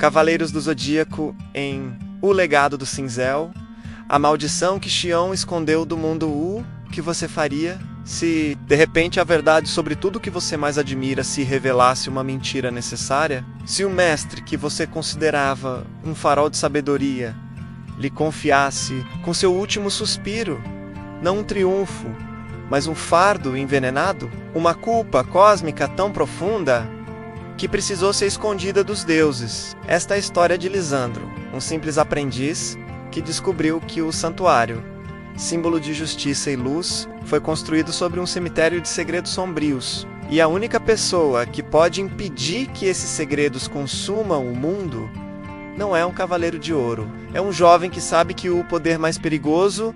Cavaleiros do Zodíaco em O Legado do Cinzel, a maldição que Xion escondeu do mundo O que você faria se, de repente, a verdade sobre tudo que você mais admira se revelasse uma mentira necessária? Se o mestre que você considerava um farol de sabedoria lhe confiasse com seu último suspiro, não um triunfo, mas um fardo envenenado? Uma culpa cósmica tão profunda que precisou ser escondida dos deuses. Esta é a história de Lisandro, um simples aprendiz que descobriu que o santuário, símbolo de justiça e luz, foi construído sobre um cemitério de segredos sombrios. E a única pessoa que pode impedir que esses segredos consumam o mundo não é um cavaleiro de ouro. É um jovem que sabe que o poder mais perigoso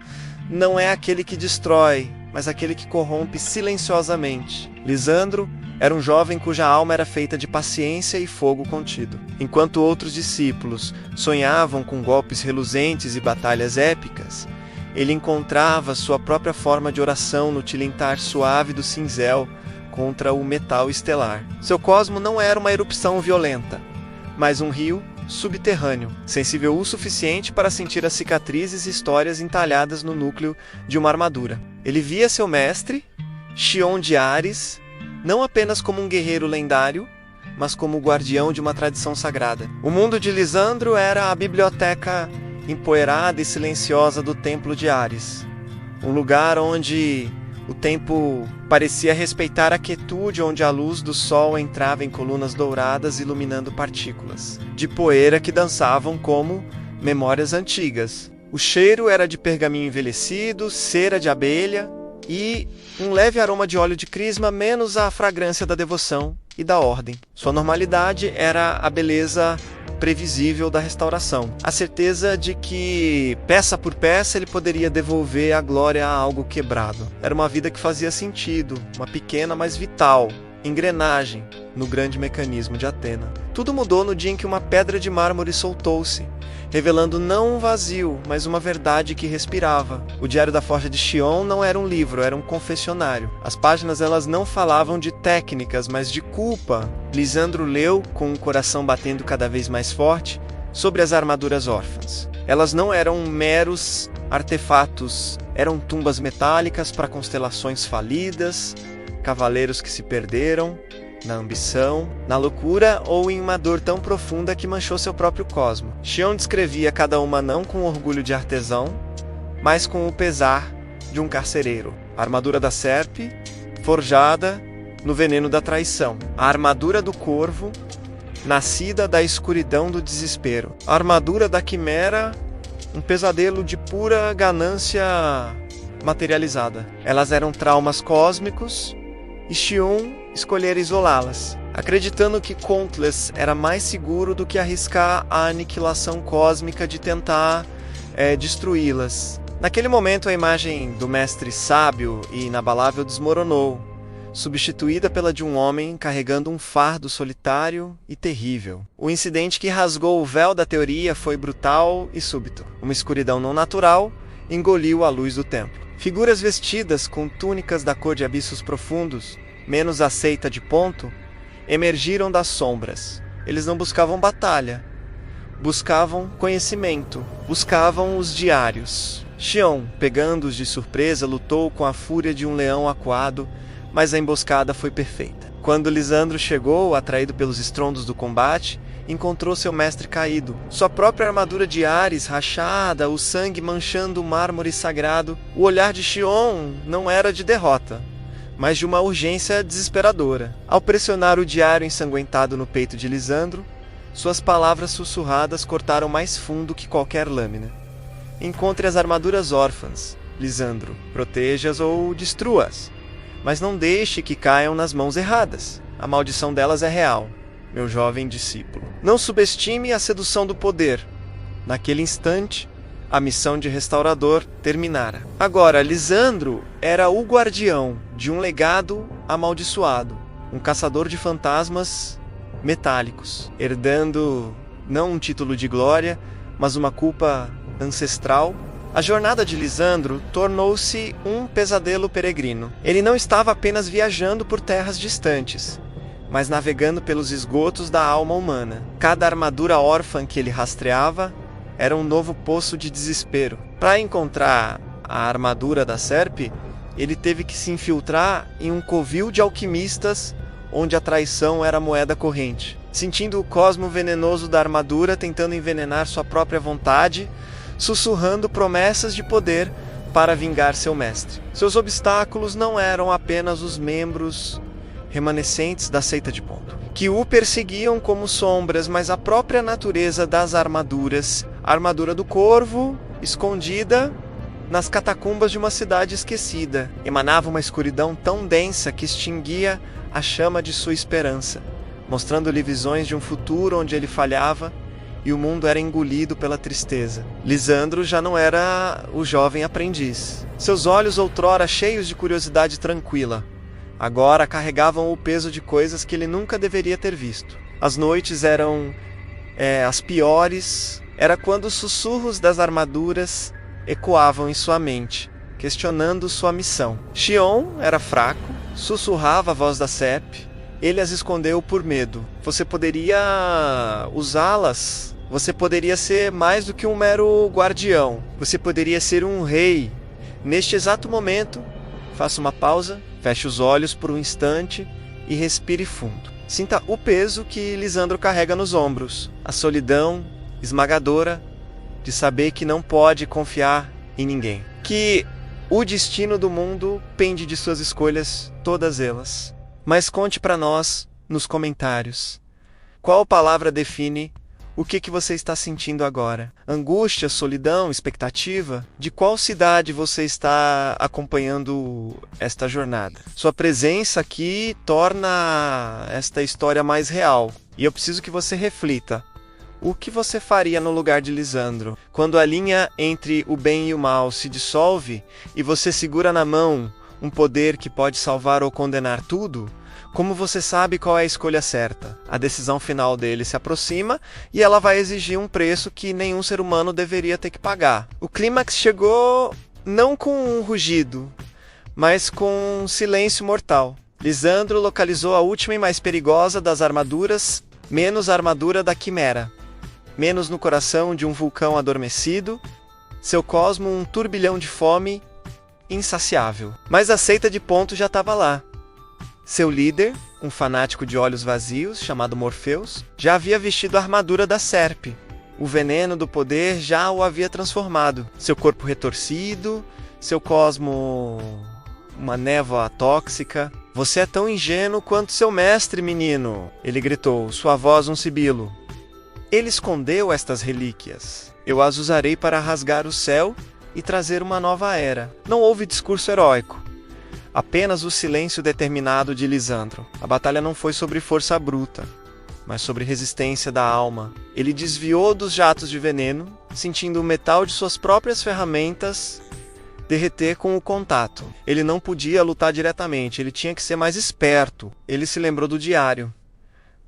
não é aquele que destrói, mas aquele que corrompe silenciosamente. Lisandro era um jovem cuja alma era feita de paciência e fogo contido. Enquanto outros discípulos sonhavam com golpes reluzentes e batalhas épicas, ele encontrava sua própria forma de oração no tilintar suave do cinzel contra o metal estelar. Seu cosmo não era uma erupção violenta, mas um rio subterrâneo, sensível o suficiente para sentir as cicatrizes e histórias entalhadas no núcleo de uma armadura. Ele via seu mestre, Xion de Ares, não apenas como um guerreiro lendário, mas como o guardião de uma tradição sagrada. O mundo de Lisandro era a biblioteca empoeirada e silenciosa do Templo de Ares, um lugar onde o tempo parecia respeitar a quietude, onde a luz do sol entrava em colunas douradas iluminando partículas de poeira que dançavam como memórias antigas. O cheiro era de pergaminho envelhecido, cera de abelha e um leve aroma de óleo de crisma, menos a fragrância da devoção e da ordem. Sua normalidade era a beleza previsível da restauração, a certeza de que, peça por peça, ele poderia devolver a glória a algo quebrado. Era uma vida que fazia sentido, uma pequena, mas vital engrenagem no grande mecanismo de Atena. Tudo mudou no dia em que uma pedra de mármore soltou-se, revelando não um vazio, mas uma verdade que respirava. O Diário da Forja de Xion não era um livro, era um confessionário. As páginas elas não falavam de técnicas, mas de culpa. Lisandro leu, com o coração batendo cada vez mais forte, sobre as armaduras órfãs. Elas não eram meros artefatos, eram tumbas metálicas para constelações falidas, cavaleiros que se perderam na ambição, na loucura ou em uma dor tão profunda que manchou seu próprio cosmo. Xion descrevia cada uma não com orgulho de artesão, mas com o pesar de um carcereiro. A armadura da serpe, forjada no veneno da traição. A armadura do corvo, nascida da escuridão do desespero. A armadura da quimera, um pesadelo de pura ganância materializada. Elas eram traumas cósmicos e Xion escolhera isolá-las, acreditando que Countless era mais seguro do que arriscar a aniquilação cósmica de tentar destruí-las. Naquele momento, a imagem do mestre sábio e inabalável desmoronou, substituída pela de um homem carregando um fardo solitário e terrível. O incidente que rasgou o véu da teoria foi brutal e súbito. Uma escuridão não natural engoliu a luz do templo. Figuras vestidas com túnicas da cor de abissos profundos, menos aceita de ponto, emergiram das sombras. Eles não buscavam batalha, buscavam conhecimento, buscavam os diários. Xion, pegando-os de surpresa, lutou com a fúria de um leão acuado, mas a emboscada foi perfeita. Quando Lisandro chegou, atraído pelos estrondos do combate, encontrou seu mestre caído. Sua própria armadura de Ares rachada, o sangue manchando o mármore sagrado. O olhar de Xion não era de derrota, mas de uma urgência desesperadora. Ao pressionar o diário ensanguentado no peito de Lisandro, suas palavras sussurradas cortaram mais fundo que qualquer lâmina. Encontre as armaduras órfãs, Lisandro. Proteja-as ou destrua-as, mas não deixe que caiam nas mãos erradas. A maldição delas é real, meu jovem discípulo. Não subestime a sedução do poder. Naquele instante, a missão de restaurador terminara. Agora, Lisandro era o guardião de um legado amaldiçoado, um caçador de fantasmas metálicos, herdando não um título de glória, mas uma culpa ancestral. A jornada de Lisandro tornou-se um pesadelo peregrino. Ele não estava apenas viajando por terras distantes. mas navegando pelos esgotos da alma humana. Cada armadura órfã que ele rastreava era um novo poço de desespero. Para encontrar a armadura da Serpe, ele teve que se infiltrar em um covil de alquimistas onde a traição era a moeda corrente. Sentindo o cosmo venenoso da armadura tentando envenenar sua própria vontade, sussurrando promessas de poder para vingar seu mestre. Seus obstáculos não eram apenas os membros remanescentes da seita de Ponto, que o perseguiam como sombras, mas a própria natureza das armaduras. A armadura do corvo, escondida nas catacumbas de uma cidade esquecida, emanava uma escuridão tão densa que extinguia a chama de sua esperança, mostrando-lhe visões de um futuro onde ele falhava e o mundo era engolido pela tristeza. Lisandro já não era o jovem aprendiz. Seus olhos, outrora cheios de curiosidade tranquila, agora carregavam o peso de coisas que ele nunca deveria ter visto. As noites eram as piores. Era quando os sussurros das armaduras ecoavam em sua mente, questionando sua missão. Xion era fraco, sussurrava a voz da Serpe. Ele as escondeu por medo. Você poderia usá-las. Você poderia ser mais do que um mero guardião. Você poderia ser um rei. Neste exato momento, faça uma pausa, feche os olhos por um instante e respire fundo. Sinta o peso que Lisandro carrega nos ombros. A solidão esmagadora de saber que não pode confiar em ninguém. Que o destino do mundo pende de suas escolhas, todas elas. Mas conte para nós nos comentários. Qual palavra define o que você está sentindo agora? Angústia, solidão, expectativa? De qual cidade você está acompanhando esta jornada? Sua presença aqui torna esta história mais real. E eu preciso que você reflita. O que você faria no lugar de Lisandro? Quando a linha entre o bem e o mal se dissolve e você segura na mão um poder que pode salvar ou condenar tudo, como você sabe qual é a escolha certa? A decisão final dele se aproxima e ela vai exigir um preço que nenhum ser humano deveria ter que pagar. O clímax chegou não com um rugido, mas com um silêncio mortal. Lisandro localizou a última e mais perigosa das armaduras, menos a armadura da Quimera. Menos no coração de um vulcão adormecido, seu cosmo um turbilhão de fome insaciável. Mas a seita de Ponto já estava lá. Seu líder, um fanático de olhos vazios, chamado Morpheus, já havia vestido a armadura da Serpe. O veneno do poder já o havia transformado. Seu corpo retorcido, seu cosmo uma névoa tóxica. Você é tão ingênuo quanto seu mestre, menino! Ele gritou, sua voz um sibilo. Ele escondeu estas relíquias. Eu as usarei para rasgar o céu e trazer uma nova era. Não houve discurso heróico. Apenas o silêncio determinado de Lisandro. A batalha não foi sobre força bruta, mas sobre resistência da alma. Ele desviou dos jatos de veneno, sentindo o metal de suas próprias ferramentas derreter com o contato. Ele não podia lutar diretamente, ele tinha que ser mais esperto. Ele se lembrou do diário,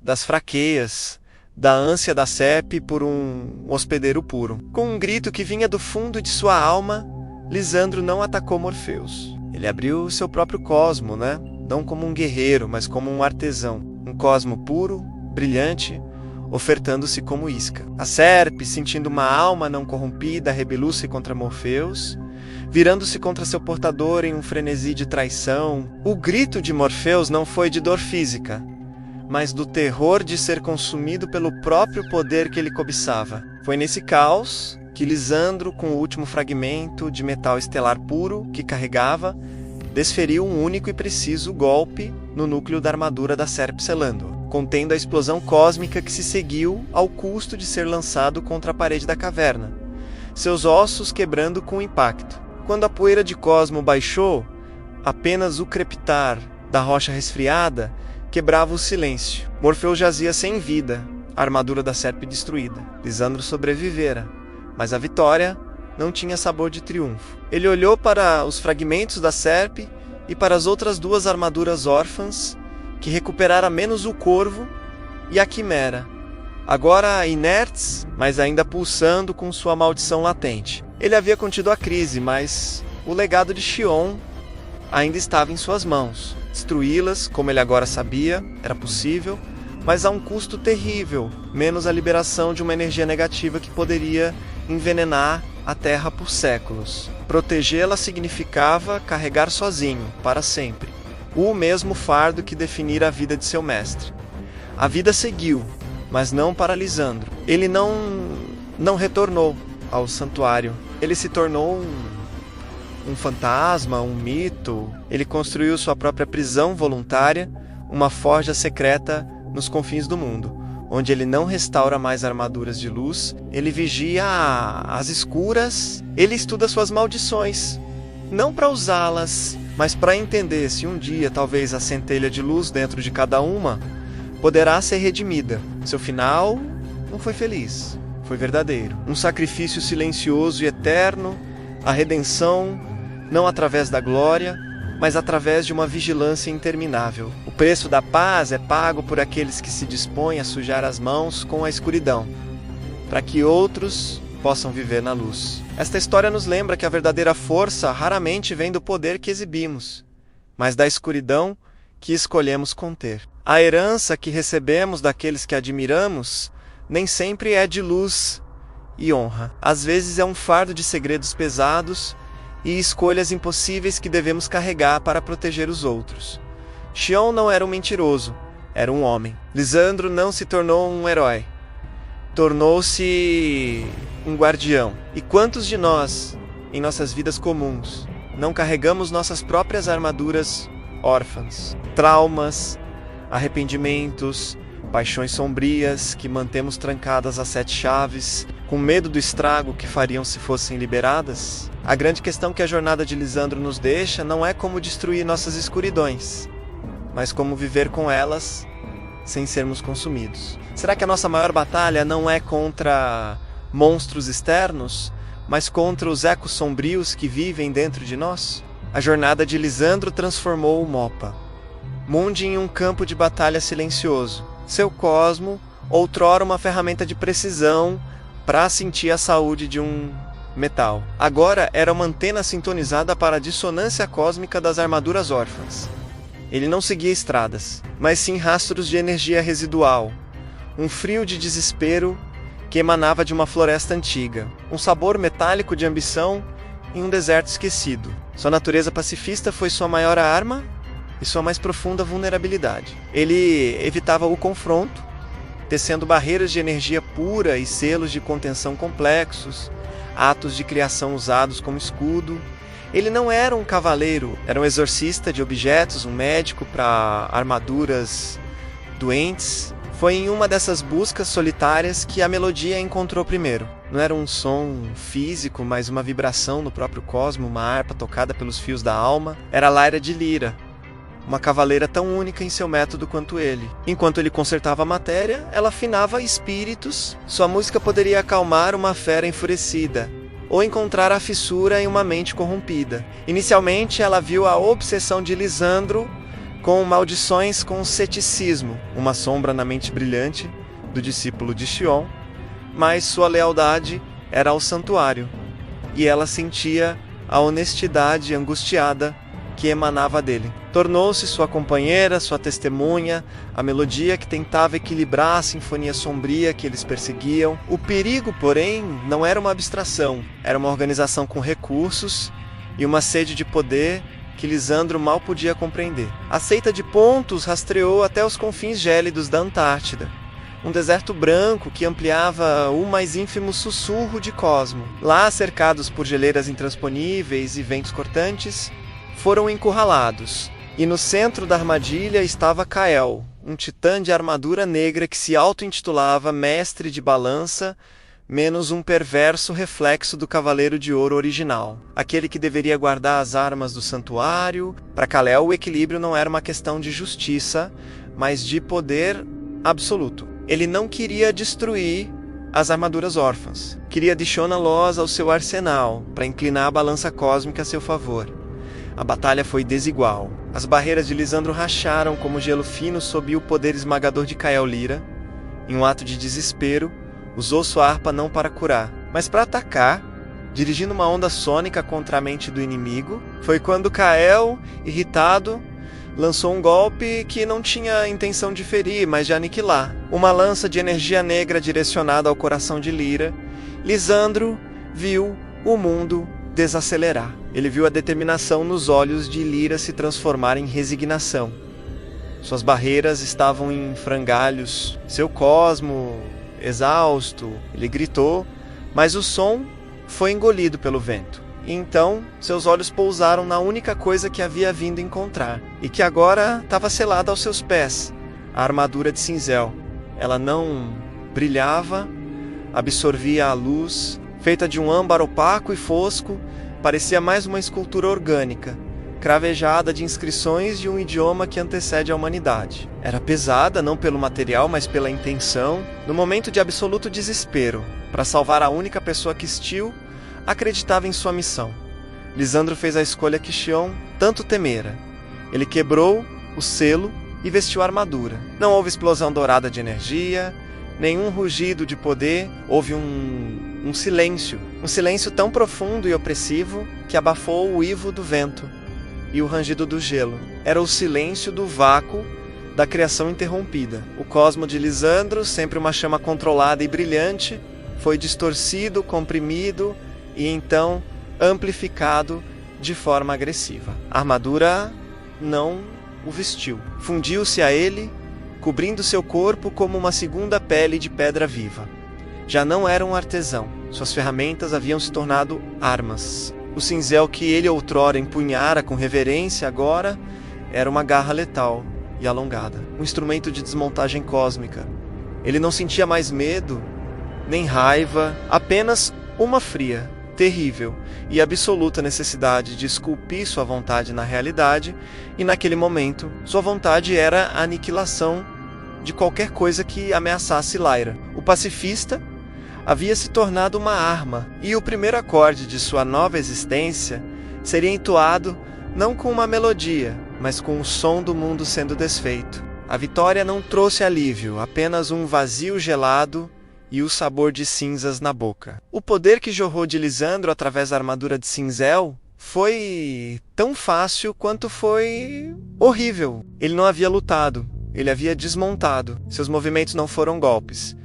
das fraquezas, da ânsia da Serpe por um hospedeiro puro. Com um grito que vinha do fundo de sua alma, Lisandro não atacou Morpheus. Ele abriu seu próprio cosmo, né? Não como um guerreiro, mas como um artesão. Um cosmo puro, brilhante, ofertando-se como isca. A Serpe, sentindo uma alma não corrompida, rebelou-se contra Morpheus, virando-se contra seu portador em um frenesi de traição. O grito de Morpheus não foi de dor física, mas do terror de ser consumido pelo próprio poder que ele cobiçava. Foi nesse caos que Lisandro, com o último fragmento de metal estelar puro que carregava, desferiu um único e preciso golpe no núcleo da armadura da Serpe Selando, contendo a explosão cósmica que se seguiu ao custo de ser lançado contra a parede da caverna, seus ossos quebrando com o impacto. Quando a poeira de Cosmo baixou, apenas o crepitar da rocha resfriada quebrava o silêncio. Morpheus jazia sem vida, a armadura da Serpe destruída. Lisandro sobrevivera, mas a vitória não tinha sabor de triunfo. Ele olhou para os fragmentos da Serpe e para as outras duas armaduras órfãs, que recuperara menos o corvo e a quimera, agora inertes, mas ainda pulsando com sua maldição latente. Ele havia contido a crise, mas o legado de Xion ainda estava em suas mãos. destruí-las, como ele agora sabia, era possível, mas a um custo terrível, menos a liberação de uma energia negativa que poderia envenenar a Terra por séculos. Protegê-la significava carregar sozinho, para sempre, o mesmo fardo que definira a vida de seu mestre. A vida seguiu, mas não para Lisandro. Ele não retornou ao santuário. Ele se tornou um fantasma, um mito. Ele construiu sua própria prisão voluntária, uma forja secreta nos confins do mundo, onde ele não restaura mais armaduras de luz, ele vigia as escuras, ele estuda suas maldições, não para usá-las, mas para entender se um dia talvez a centelha de luz dentro de cada uma poderá ser redimida. Seu final não foi feliz, foi verdadeiro. Um sacrifício silencioso e eterno, a redenção não através da glória, mas através de uma vigilância interminável. O preço da paz é pago por aqueles que se dispõem a sujar as mãos com a escuridão, para que outros possam viver na luz. Esta história nos lembra que a verdadeira força raramente vem do poder que exibimos, mas da escuridão que escolhemos conter. A herança que recebemos daqueles que admiramos nem sempre é de luz e honra. Às vezes é um fardo de segredos pesados e escolhas impossíveis que devemos carregar para proteger os outros. Xion não era um mentiroso, era um homem. Lisandro não se tornou um herói, tornou-se um guardião. E quantos de nós, em nossas vidas comuns, não carregamos nossas próprias armaduras órfãs, traumas, arrependimentos, paixões sombrias que mantemos trancadas às 7 chaves, com medo do estrago que fariam se fossem liberadas? A grande questão que a jornada de Lisandro nos deixa não é como destruir nossas escuridões, mas como viver com elas sem sermos consumidos. Será que a nossa maior batalha não é contra monstros externos, mas contra os ecos sombrios que vivem dentro de nós? A jornada de Lisandro transformou o Mopa Mundi em um campo de batalha silencioso. Seu cosmo, outrora uma ferramenta de precisão para sentir a saúde de um metal, agora era uma antena sintonizada para a dissonância cósmica das armaduras órfãs. Ele não seguia estradas, mas sim rastros de energia residual, um frio de desespero que emanava de uma floresta antiga, um sabor metálico de ambição em um deserto esquecido. Sua natureza pacifista foi sua maior arma e sua mais profunda vulnerabilidade. Ele evitava o confronto, tecendo barreiras de energia pura e selos de contenção complexos, atos de criação usados como escudo. Ele não era um cavaleiro, era um exorcista de objetos, um médico para armaduras doentes. Foi em uma dessas buscas solitárias que a melodia encontrou primeiro. Não era um som físico, mas uma vibração no próprio cosmo, uma harpa tocada pelos fios da alma. Era Lyra de Lira, uma cavaleira tão única em seu método quanto ele. Enquanto ele consertava a matéria, ela afinava espíritos. Sua música poderia acalmar uma fera enfurecida, ou encontrar a fissura em uma mente corrompida. Inicialmente, ela viu a obsessão de Lisandro com maldições com ceticismo, uma sombra na mente brilhante do discípulo de Xion, mas sua lealdade era ao santuário, e ela sentia a honestidade angustiada que emanava dele. Tornou-se sua companheira, sua testemunha, a melodia que tentava equilibrar a sinfonia sombria que eles perseguiam. O perigo, porém, não era uma abstração, era uma organização com recursos e uma sede de poder que Lisandro mal podia compreender. A seita de Pontus rastreou até os confins gélidos da Antártida, um deserto branco que ampliava o mais ínfimo sussurro de cosmo. Lá, cercados por geleiras intransponíveis e ventos cortantes, foram encurralados, e no centro da armadilha estava Kael, um titã de armadura negra que se auto-intitulava Mestre de Balança, menos um perverso reflexo do Cavaleiro de Ouro original, aquele que deveria guardar as armas do santuário. Para Kal-El, o equilíbrio não era uma questão de justiça, mas de poder absoluto. Ele não queria destruir as armaduras órfãs, queria adicioná-las ao seu arsenal, para inclinar a balança cósmica a seu favor. A batalha foi desigual. As barreiras de Lisandro racharam como gelo fino sob o poder esmagador de Kael Lyra. Em um ato de desespero, usou sua harpa não para curar, mas para atacar, dirigindo uma onda sônica contra a mente do inimigo. Foi quando Kael, irritado, lançou um golpe que não tinha a intenção de ferir, mas de aniquilar. Uma lança de energia negra direcionada ao coração de Lyra, Lisandro viu o mundo desacelerar. Ele viu a determinação nos olhos de Lyra se transformar em resignação. Suas barreiras estavam em frangalhos. Seu cosmo, exausto, ele gritou, mas o som foi engolido pelo vento. E então, seus olhos pousaram na única coisa que havia vindo encontrar, e que agora estava selada aos seus pés, a armadura de cinzel. Ela não brilhava, absorvia a luz, feita de um âmbar opaco e fosco, parecia mais uma escultura orgânica, cravejada de inscrições de um idioma que antecede a humanidade. Era pesada, não pelo material, mas pela intenção. No momento de absoluto desespero, para salvar a única pessoa que Steel acreditava em sua missão, Lisandro fez a escolha que Xion tanto temera. Ele quebrou o selo e vestiu a armadura. Não houve explosão dourada de energia, nenhum rugido de poder, houve um silêncio. Um silêncio tão profundo e opressivo que abafou o uivo do vento e o rangido do gelo. Era o silêncio do vácuo da criação interrompida. O cosmo de Lisandro, sempre uma chama controlada e brilhante, foi distorcido, comprimido e então amplificado de forma agressiva. A armadura não o vestiu. Fundiu-se a ele, cobrindo seu corpo como uma segunda pele de pedra viva. Já não era um artesão. Suas ferramentas haviam se tornado armas. O cinzel que ele outrora empunhara com reverência agora era uma garra letal e alongada. Um instrumento de desmontagem cósmica. Ele não sentia mais medo, nem raiva, apenas uma fria, terrível e absoluta necessidade de esculpir sua vontade na realidade, e naquele momento, sua vontade era a aniquilação de qualquer coisa que ameaçasse Lyra. O pacifista havia se tornado uma arma, e o primeiro acorde de sua nova existência seria entoado não com uma melodia, mas com o som do mundo sendo desfeito. A vitória não trouxe alívio, apenas um vazio gelado e o sabor de cinzas na boca. O poder que jorrou de Lisandro através da armadura de cinzel foi tão fácil quanto foi horrível. Ele não havia lutado, ele havia desmontado. Seus movimentos não foram golpes,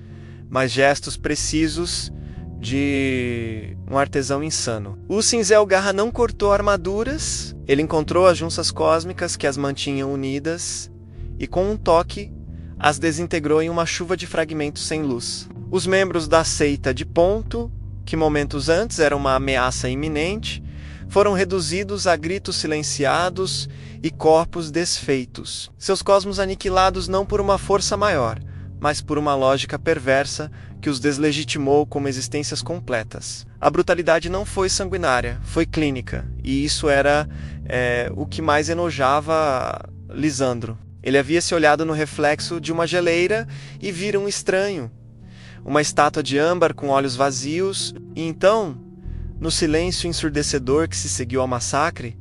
mas gestos precisos de um artesão insano. O cinzel garra não cortou armaduras, ele encontrou as junças cósmicas que as mantinham unidas e com um toque as desintegrou em uma chuva de fragmentos sem luz. Os membros da seita de Ponto, que momentos antes era uma ameaça iminente, foram reduzidos a gritos silenciados e corpos desfeitos. Seus cosmos aniquilados não por uma força maior, mas por uma lógica perversa que os deslegitimou como existências completas. A brutalidade não foi sanguinária, foi clínica, e isso era o que mais enojava Lisandro. Ele havia se olhado no reflexo de uma geleira e vira um estranho, uma estátua de âmbar com olhos vazios, e então, no silêncio ensurdecedor que se seguiu ao massacre,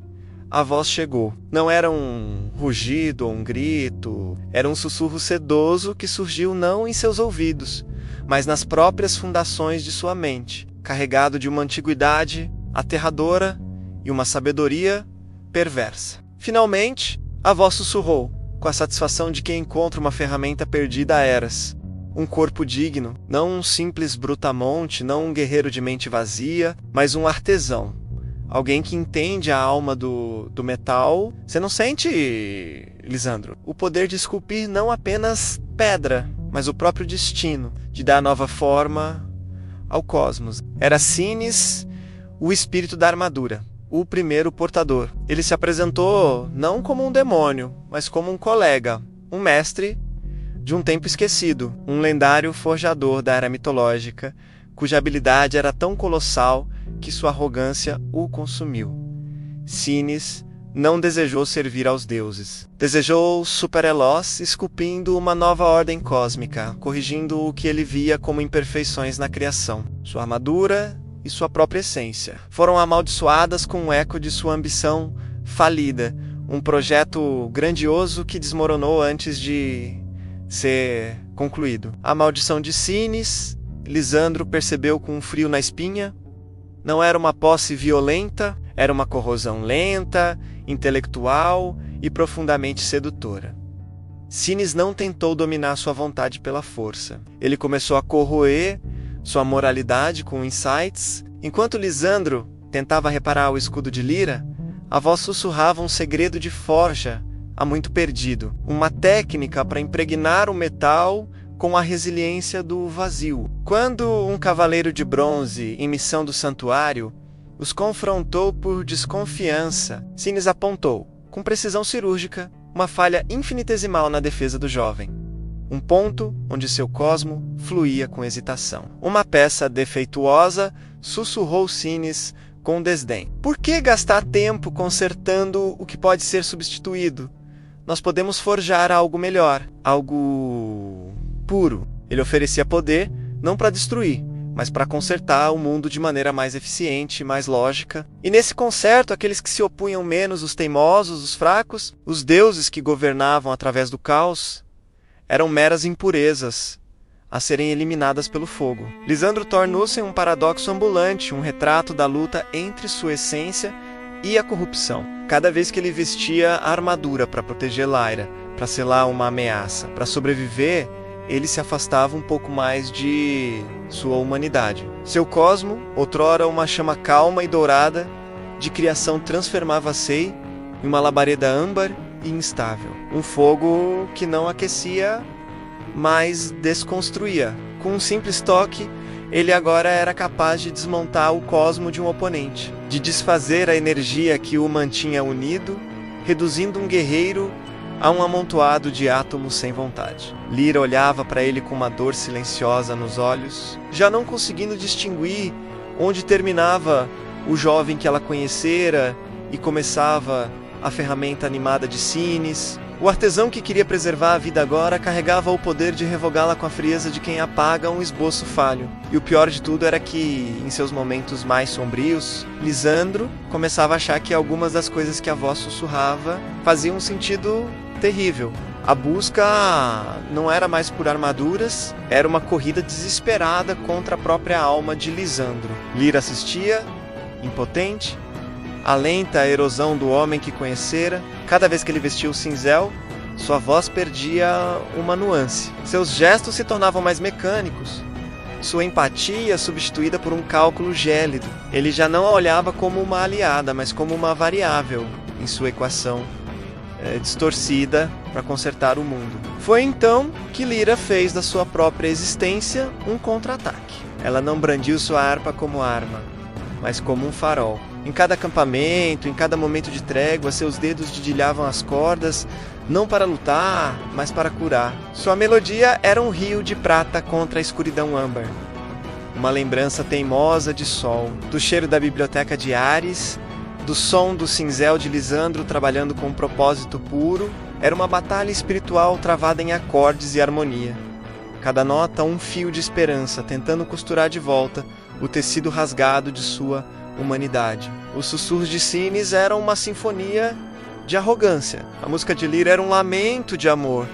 a voz chegou. Não era um rugido ou um grito, era um sussurro sedoso que surgiu não em seus ouvidos, mas nas próprias fundações de sua mente, carregado de uma antiguidade aterradora e uma sabedoria perversa. Finalmente, a voz sussurrou, com a satisfação de quem encontra uma ferramenta perdida há eras. Um corpo digno, não um simples brutamonte, não um guerreiro de mente vazia, mas um artesão. Alguém que entende a alma do metal. Você não sente, Lisandro, o poder de esculpir não apenas pedra, mas o próprio destino, de dar nova forma ao cosmos. Era Cines, o espírito da armadura, o primeiro portador. Ele se apresentou não como um demônio, mas como um colega, um mestre de um tempo esquecido, um lendário forjador da era mitológica, cuja habilidade era tão colossal que sua arrogância o consumiu. Cines não desejou servir aos deuses. Desejou super-Elos, esculpindo uma nova ordem cósmica, corrigindo o que ele via como imperfeições na criação. Sua armadura e sua própria essência foram amaldiçoadas com o eco de sua ambição falida, um projeto grandioso que desmoronou antes de ser concluído. A maldição de Cines, Lisandro percebeu com um frio na espinha. Não era uma posse violenta, era uma corrosão lenta, intelectual e profundamente sedutora. Cines não tentou dominar sua vontade pela força. Ele começou a corroer sua moralidade com insights. Enquanto Lisandro tentava reparar o escudo de Lyra, a voz sussurrava um segredo de forja há muito perdido, uma técnica para impregnar o metal com a resiliência do vazio. Quando um cavaleiro de bronze, em missão do santuário, os confrontou por desconfiança, Cines apontou, com precisão cirúrgica, uma falha infinitesimal na defesa do jovem. Um ponto onde seu cosmo fluía com hesitação. Uma peça defeituosa, sussurrou Cines com desdém. Por que gastar tempo consertando o que pode ser substituído? Nós podemos forjar algo melhor, algo puro. Ele oferecia poder não para destruir, mas para consertar o mundo de maneira mais eficiente, mais lógica. E nesse conserto, aqueles que se opunham menos, os teimosos, os fracos, os deuses que governavam através do caos, eram meras impurezas a serem eliminadas pelo fogo. Lisandro tornou-se um paradoxo ambulante, um retrato da luta entre sua essência e a corrupção. Cada vez que ele vestia a armadura para proteger Lyra, para selar uma ameaça, para sobreviver, ele se afastava um pouco mais de sua humanidade. Seu cosmo, outrora uma chama calma e dourada, de criação transformava-se em uma labareda âmbar e instável. Um fogo que não aquecia, mas desconstruía. Com um simples toque, ele agora era capaz de desmontar o cosmo de um oponente, de desfazer a energia que o mantinha unido, reduzindo um guerreiro a um amontoado de átomos sem vontade. Lyra olhava para ele com uma dor silenciosa nos olhos, já não conseguindo distinguir onde terminava o jovem que ela conhecera e começava a ferramenta animada de Cines. O artesão que queria preservar a vida agora carregava o poder de revogá-la com a frieza de quem apaga um esboço falho. E o pior de tudo era que, em seus momentos mais sombrios, Lisandro começava a achar que algumas das coisas que a voz sussurrava faziam um sentido terrível. A busca não era mais por armaduras, era uma corrida desesperada contra a própria alma de Lisandro. Lyra assistia, impotente, a lenta erosão do homem que conhecera. Cada vez que ele vestia o cinzel, sua voz perdia uma nuance. Seus gestos se tornavam mais mecânicos. Sua empatia substituída por um cálculo gélido. Ele já não a olhava como uma aliada, mas como uma variável em sua equação distorcida para consertar o mundo. Foi então que Lyra fez da sua própria existência um contra-ataque. Ela não brandiu sua harpa como arma, mas como um farol. Em cada acampamento, em cada momento de trégua, seus dedos dedilhavam as cordas, não para lutar, mas para curar. Sua melodia era um rio de prata contra a escuridão âmbar. Uma lembrança teimosa de sol, do cheiro da biblioteca de Ares, do som do cinzel de Lisandro trabalhando com um propósito puro. Era uma batalha espiritual travada em acordes e harmonia. Cada nota um fio de esperança, tentando costurar de volta o tecido rasgado de sua humanidade. Os sussurros de Cines eram uma sinfonia de arrogância. A música de Lyra era um lamento de amor.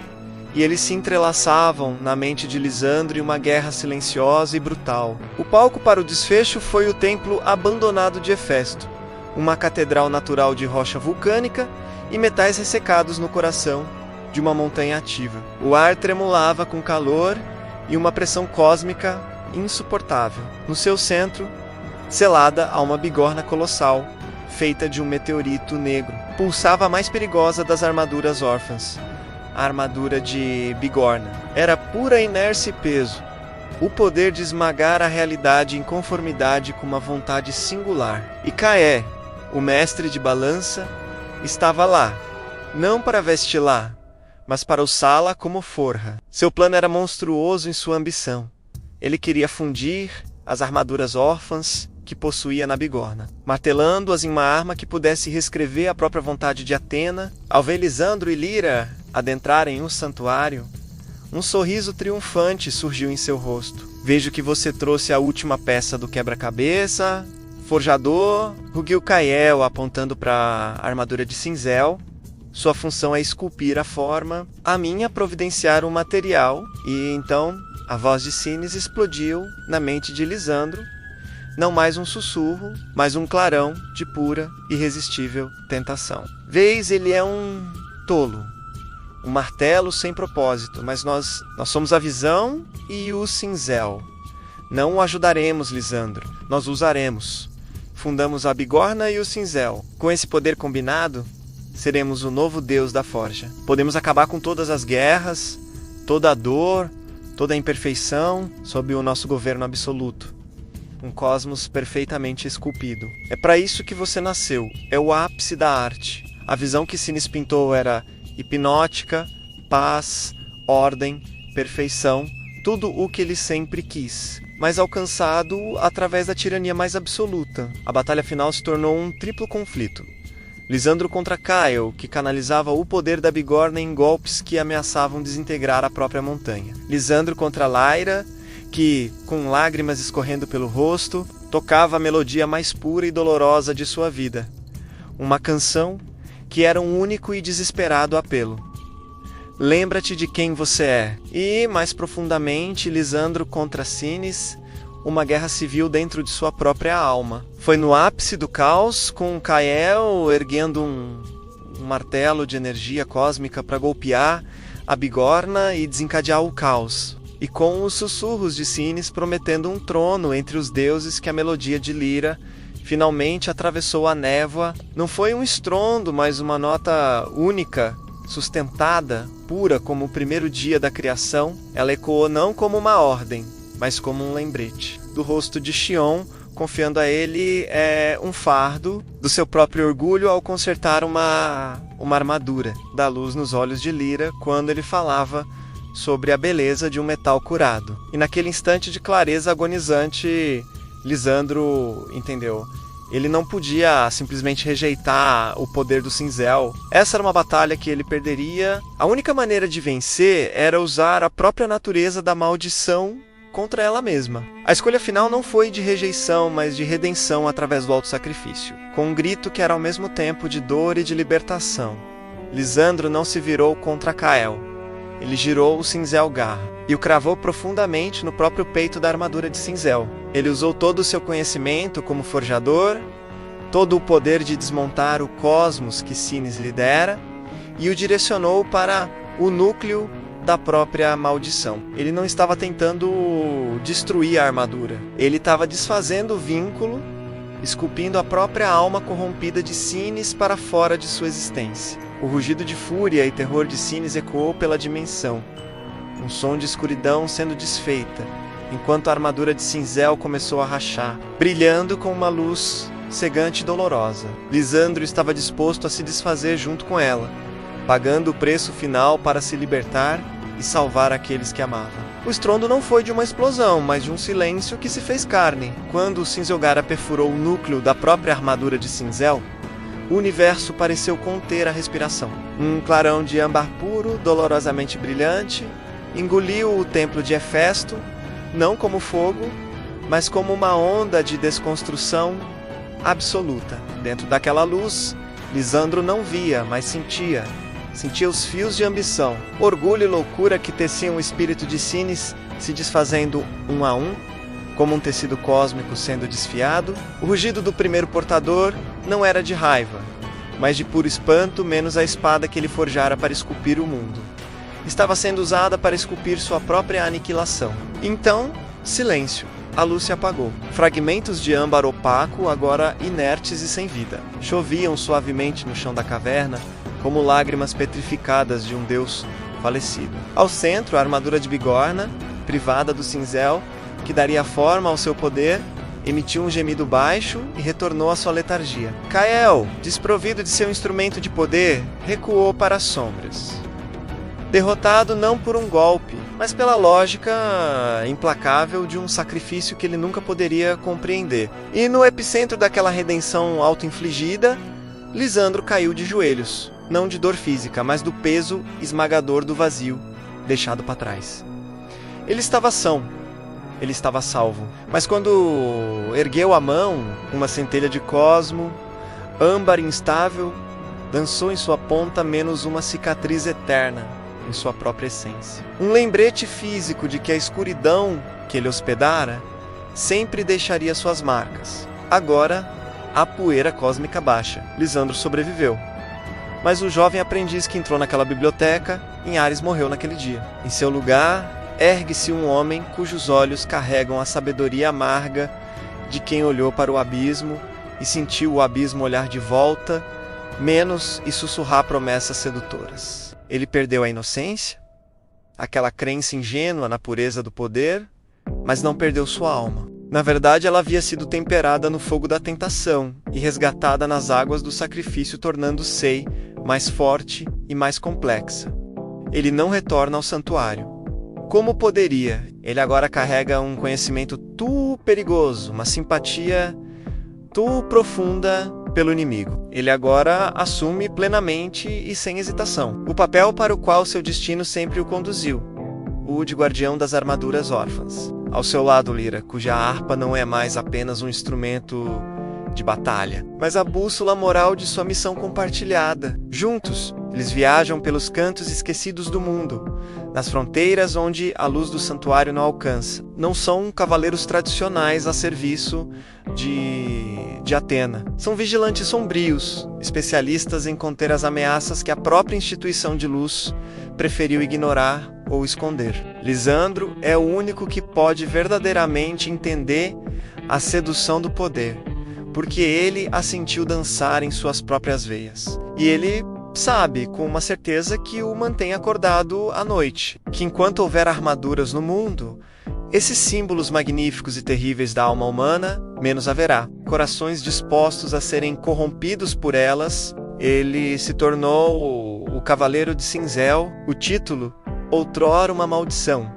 E eles se entrelaçavam na mente de Lisandro em uma guerra silenciosa e brutal. O palco para o desfecho foi o templo abandonado de Hefesto, uma catedral natural de rocha vulcânica e metais ressecados no coração de uma montanha ativa. O ar tremulava com calor e uma pressão cósmica insuportável. No seu centro, selada a uma bigorna colossal, feita de um meteorito negro, pulsava a mais perigosa das armaduras órfãs, a armadura de bigorna. Era pura inércia e peso, o poder de esmagar a realidade em conformidade com uma vontade singular. E Caé, o mestre de balança, estava lá, não para vesti-la, mas para usá-la como forra. Seu plano era monstruoso em sua ambição. Ele queria fundir as armaduras órfãs que possuía na bigorna, martelando-as em uma arma que pudesse reescrever a própria vontade de Atena. Ao ver Lisandro e Lyra adentrarem o santuário, um sorriso triunfante surgiu em seu rosto. Vejo que você trouxe a última peça do quebra-cabeça, forjador, rugiu Cael, apontando para a armadura de cinzel. Sua função é esculpir a forma, a minha providenciar o material. E então a voz de Cines explodiu na mente de Lisandro, não mais um sussurro, mas um clarão de pura, irresistível tentação. Vês, ele é um tolo, um martelo sem propósito, mas nós somos a visão e o cinzel. Não o ajudaremos, Lisandro, nós o usaremos. Fundamos a bigorna e o cinzel. Com esse poder combinado, seremos o novo deus da forja. Podemos acabar com todas as guerras, toda a dor, toda a imperfeição sob o nosso governo absoluto. Um cosmos perfeitamente esculpido. É para isso que você nasceu. É o ápice da arte. A visão que Cines pintou era hipnótica, paz, ordem, perfeição, tudo o que ele sempre quis, mas alcançado através da tirania mais absoluta. A batalha final se tornou um triplo conflito. Lisandro contra Kyle, que canalizava o poder da bigorna em golpes que ameaçavam desintegrar a própria montanha. Lisandro contra Lyra, que, com lágrimas escorrendo pelo rosto, tocava a melodia mais pura e dolorosa de sua vida. Uma canção que era um único e desesperado apelo. Lembra-te de quem você é. E, mais profundamente, Lisandro contra Cines, uma guerra civil dentro de sua própria alma. Foi no ápice do caos, com Kael erguendo um martelo de energia cósmica para golpear a bigorna e desencadear o caos. E com os sussurros de Cines prometendo um trono entre os deuses que a melodia de Lyra finalmente atravessou a névoa. Não foi um estrondo, mas uma nota única, sustentada, pura como o primeiro dia da criação. Ela ecoou não como uma ordem, mas como um lembrete. Do rosto de Xion, confiando a ele um fardo do seu próprio orgulho ao consertar uma armadura. Da luz nos olhos de Lyra quando ele falava sobre a beleza de um metal curado. E naquele instante de clareza agonizante, Lisandro entendeu. Ele não podia simplesmente rejeitar o poder do cinzel. Essa era uma batalha que ele perderia. A única maneira de vencer era usar a própria natureza da maldição contra ela mesma. A escolha final não foi de rejeição, mas de redenção através do autossacrifício, com um grito que era ao mesmo tempo de dor e de libertação. Lisandro não se virou contra Kael. Ele girou o cinzel garra e o cravou profundamente no próprio peito da armadura de cinzel. Ele usou todo o seu conhecimento como forjador, todo o poder de desmontar o cosmos que Cines lhe dera, e o direcionou para o núcleo da própria maldição. Ele não estava tentando destruir a armadura. Ele estava desfazendo o vínculo, esculpindo a própria alma corrompida de Cines para fora de sua existência. O rugido de fúria e terror de Cines ecoou pela dimensão, um som de escuridão sendo desfeita, enquanto a armadura de cinzel começou a rachar, brilhando com uma luz cegante e dolorosa. Lisandro estava disposto a se desfazer junto com ela, pagando o preço final para se libertar e salvar aqueles que amava. O estrondo não foi de uma explosão, mas de um silêncio que se fez carne. Quando o Cinzelgara perfurou o núcleo da própria armadura de cinzel, o universo pareceu conter a respiração. Um clarão de âmbar puro, dolorosamente brilhante, engoliu o templo de Hefesto, não como fogo, mas como uma onda de desconstrução absoluta. Dentro daquela luz, Lisandro não via, mas sentia. Sentia os fios de ambição, orgulho e loucura que teciam o espírito de Cines se desfazendo um a um, como um tecido cósmico sendo desfiado. O rugido do primeiro portador não era de raiva, mas de puro espanto, menos a espada que ele forjara para esculpir o mundo. Estava sendo usada para esculpir sua própria aniquilação. Então, silêncio. A luz se apagou. Fragmentos de âmbar opaco, agora inertes e sem vida, choviam suavemente no chão da caverna, como lágrimas petrificadas de um deus falecido. Ao centro, a armadura de bigorna, privada do cinzel, que daria forma ao seu poder, emitiu um gemido baixo e retornou à sua letargia. Kael, desprovido de seu instrumento de poder, recuou para as sombras. Derrotado não por um golpe, mas pela lógica implacável de um sacrifício que ele nunca poderia compreender. E no epicentro daquela redenção auto-infligida, Lisandro caiu de joelhos, não de dor física, mas do peso esmagador do vazio deixado para trás. Ele estava são, ele estava salvo, mas quando ergueu a mão, uma centelha de cosmo, âmbar instável, dançou em sua ponta menos uma cicatriz eterna em sua própria essência. Um lembrete físico de que a escuridão que ele hospedara sempre deixaria suas marcas. Agora, a poeira cósmica baixa. Lisandro sobreviveu. Mas o jovem aprendiz que entrou naquela biblioteca, em Ares, morreu naquele dia. Em seu lugar, ergue-se um homem cujos olhos carregam a sabedoria amarga de quem olhou para o abismo e sentiu o abismo olhar de volta, menos e sussurrar promessas sedutoras. Ele perdeu a inocência, aquela crença ingênua na pureza do poder, mas não perdeu sua alma. Na verdade, ela havia sido temperada no fogo da tentação e resgatada nas águas do sacrifício, tornando Sei mais forte e mais complexa. Ele não retorna ao santuário. Como poderia? Ele agora carrega um conhecimento perigoso, uma simpatia profunda pelo inimigo. Ele agora assume plenamente e sem hesitação o papel para o qual seu destino sempre o conduziu, o de guardião das armaduras órfãs. Ao seu lado, Lyra, cuja harpa não é mais apenas um instrumento de batalha, mas a bússola moral de sua missão compartilhada. Juntos, eles viajam pelos cantos esquecidos do mundo, nas fronteiras onde a luz do santuário não alcança. Não são cavaleiros tradicionais a serviço de Atena. São vigilantes sombrios, especialistas em conter as ameaças que a própria instituição de luz preferiu ignorar ou esconder. Lisandro é o único que pode verdadeiramente entender a sedução do poder, porque ele a sentiu dançar em suas próprias veias. E ele sabe com uma certeza que o mantém acordado à noite, que enquanto houver armaduras no mundo, esses símbolos magníficos e terríveis da alma humana, menos haverá. Corações dispostos a serem corrompidos por elas, ele se tornou o Cavaleiro de Cinzel. O título, outrora uma maldição,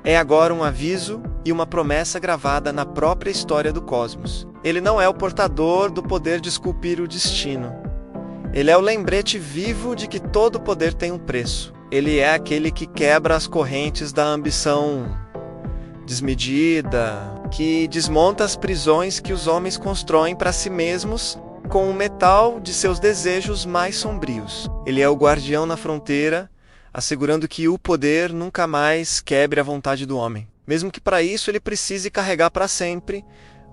é agora um aviso e uma promessa gravada na própria história do cosmos. Ele não é o portador do poder de esculpir o destino. Ele é o lembrete vivo de que todo poder tem um preço. Ele é aquele que quebra as correntes da ambição desmedida, que desmonta as prisões que os homens constroem para si mesmos com o metal de seus desejos mais sombrios. Ele é o guardião na fronteira, assegurando que o poder nunca mais quebre a vontade do homem, mesmo que para isso ele precise carregar para sempre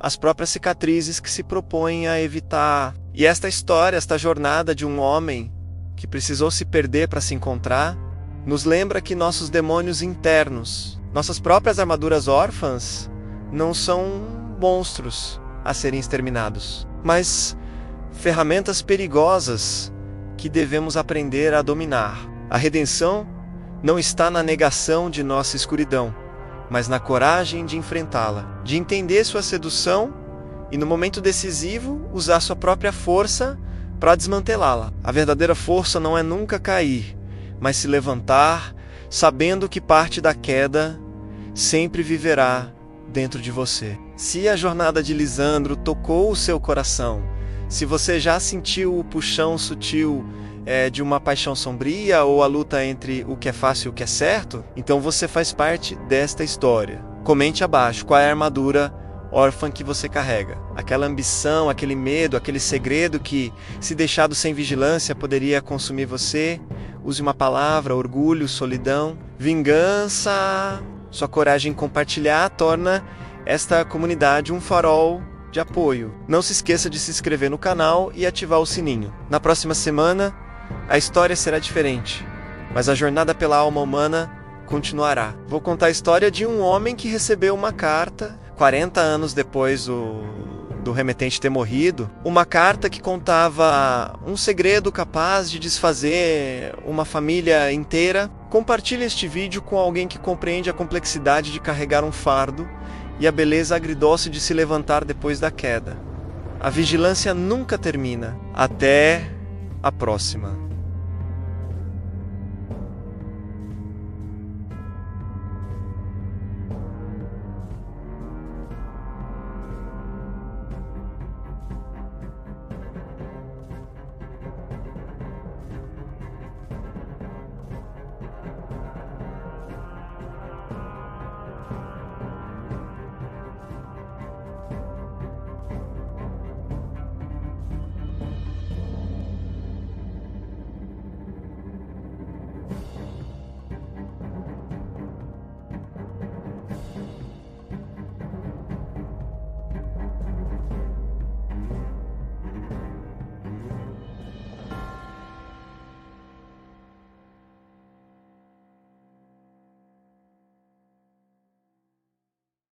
as próprias cicatrizes que se propõem a evitar. E esta história, esta jornada de um homem que precisou se perder para se encontrar, nos lembra que nossos demônios internos, nossas próprias armaduras órfãs, não são monstros a serem exterminados, mas ferramentas perigosas que devemos aprender a dominar. A redenção não está na negação de nossa escuridão, mas na coragem de enfrentá-la, de entender sua sedução e, no momento decisivo, usar sua própria força para desmantelá-la. A verdadeira força não é nunca cair, mas se levantar, sabendo que parte da queda sempre viverá dentro de você. Se a jornada de Lisandro tocou o seu coração, se você já sentiu o puxão sutil de uma paixão sombria ou a luta entre o que é fácil e o que é certo, então você faz parte desta história. Comente abaixo qual é a armadura órfã que você carrega. Aquela ambição, aquele medo, aquele segredo que, se deixado sem vigilância, poderia consumir você. Use uma palavra: orgulho, solidão, vingança. Sua coragem em compartilhar torna esta comunidade um farol de apoio. Não se esqueça de se inscrever no canal e ativar o sininho. Na próxima semana, a história será diferente, mas a jornada pela alma humana continuará. Vou contar a história de um homem que recebeu uma carta 40 anos depois do remetente ter morrido, uma carta que contava um segredo capaz de desfazer uma família inteira. Compartilhe este vídeo com alguém que compreende a complexidade de carregar um fardo e a beleza agridoce de se levantar depois da queda. A vigilância nunca termina. Até a próxima.